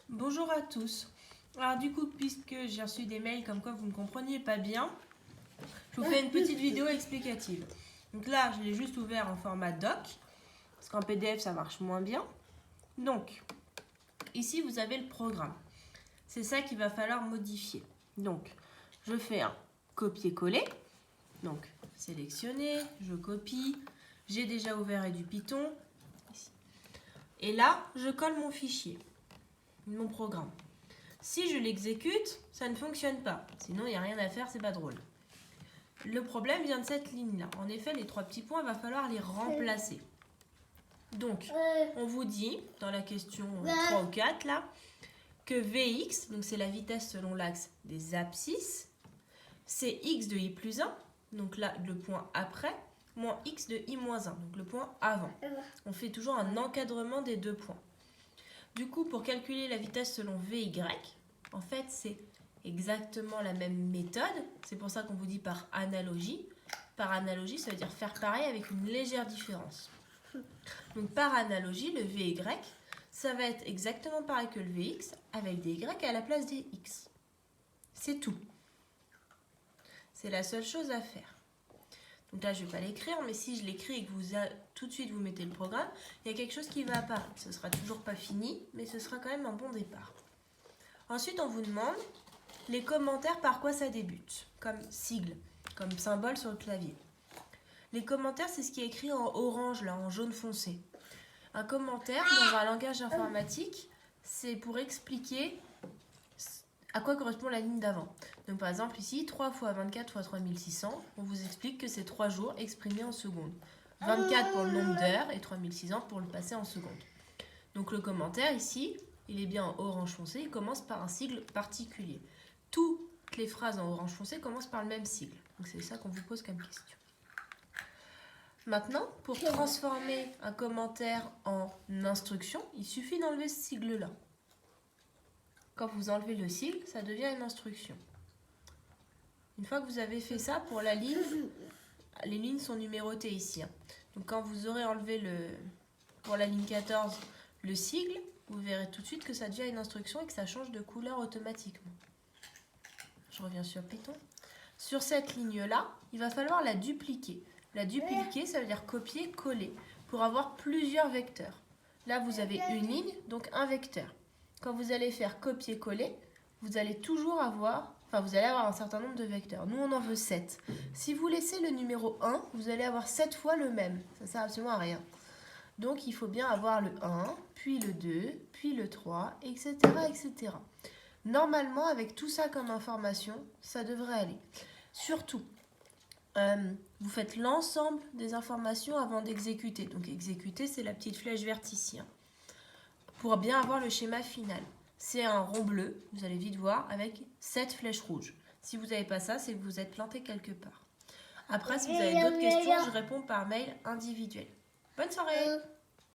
Bonjour à tous. Alors du coup, puisque j'ai reçu des mails comme quoi vous ne compreniez pas bien, je vous fais une petite vidéo explicative. Donc là, je l'ai juste ouvert en format doc, parce qu'en PDF, ça marche moins bien. Donc, ici, vous avez le programme. C'est ça qu'il va falloir modifier. Donc, je fais un copier-coller. Donc, sélectionner, je copie. J'ai déjà ouvert du Python. Ici. Et là, je colle mon fichier, mon programme. Si je l'exécute, ça ne fonctionne pas. Sinon, il n'y a rien à faire, c'est pas drôle. Le problème vient de cette ligne-là. En effet, les trois petits points, il va falloir les remplacer. Donc, on vous dit, dans la question 3 ou 4, là, que Vx, donc c'est la vitesse selon l'axe des abscisses, c'est x de i plus 1, donc là, le point après, moins x de i moins 1, donc le point avant. On fait toujours un encadrement des deux points. Du coup, pour calculer la vitesse selon Vy, en fait, c'est exactement la même méthode. C'est pour ça qu'on vous dit par analogie. Par analogie, ça veut dire faire pareil avec une légère différence. Donc, par analogie, le Vy, ça va être exactement pareil que le Vx avec des y à la place des x. C'est tout. C'est la seule chose à faire. Donc là, je ne vais pas l'écrire, mais si je l'écris et que tout de suite vous mettez le programme, il y a quelque chose qui va apparaître. Ce ne sera toujours pas fini, mais ce sera quand même un bon départ. Ensuite, on vous demande les commentaires par quoi ça débute, comme sigle, comme symbole sur le clavier. Les commentaires, c'est ce qui est écrit en orange, là, en jaune foncé. Un commentaire, dans un langage informatique, c'est pour expliquer à quoi correspond la ligne d'avant. Donc par exemple ici, 3 fois 24 fois 3600, on vous explique que c'est 3 jours exprimés en secondes. 24 pour le nombre d'heures et 3600 pour le passer en secondes. Donc le commentaire ici, il est bien en orange foncé, il commence par un sigle particulier. Toutes les phrases en orange foncé commencent par le même sigle. Donc c'est ça qu'on vous pose comme question. Maintenant, pour transformer un commentaire en instruction, il suffit d'enlever ce sigle-là. Quand vous enlevez le sigle, ça devient une instruction. Une fois que vous avez fait ça, pour la ligne, les lignes sont numérotées ici. Donc quand vous aurez enlevé pour la ligne 14 le sigle, vous verrez tout de suite que ça devient une instruction et que ça change de couleur automatiquement. Je reviens sur Python. Sur cette ligne-là, il va falloir la dupliquer. La dupliquer, ça veut dire copier, coller, pour avoir plusieurs vecteurs. Là, vous avez une ligne, donc un vecteur. Quand vous allez faire copier-coller, vous allez avoir un certain nombre de vecteurs. Nous, on en veut 7. Si vous laissez le numéro 1, vous allez avoir 7 fois le même. Ça ne sert absolument à rien. Donc, il faut bien avoir le 1, puis le 2, puis le 3, etc., etc. Normalement, avec tout ça comme information, ça devrait aller. Surtout, vous faites l'ensemble des informations avant d'exécuter. Donc, exécuter, c'est la petite flèche verte ici. Pour bien avoir le schéma final. C'est un rond bleu, vous allez vite voir, avec 7 flèches rouges. Si vous n'avez pas ça, c'est que vous êtes planté quelque part. Après, si vous avez d'autres questions, je réponds par mail individuel. Bonne soirée!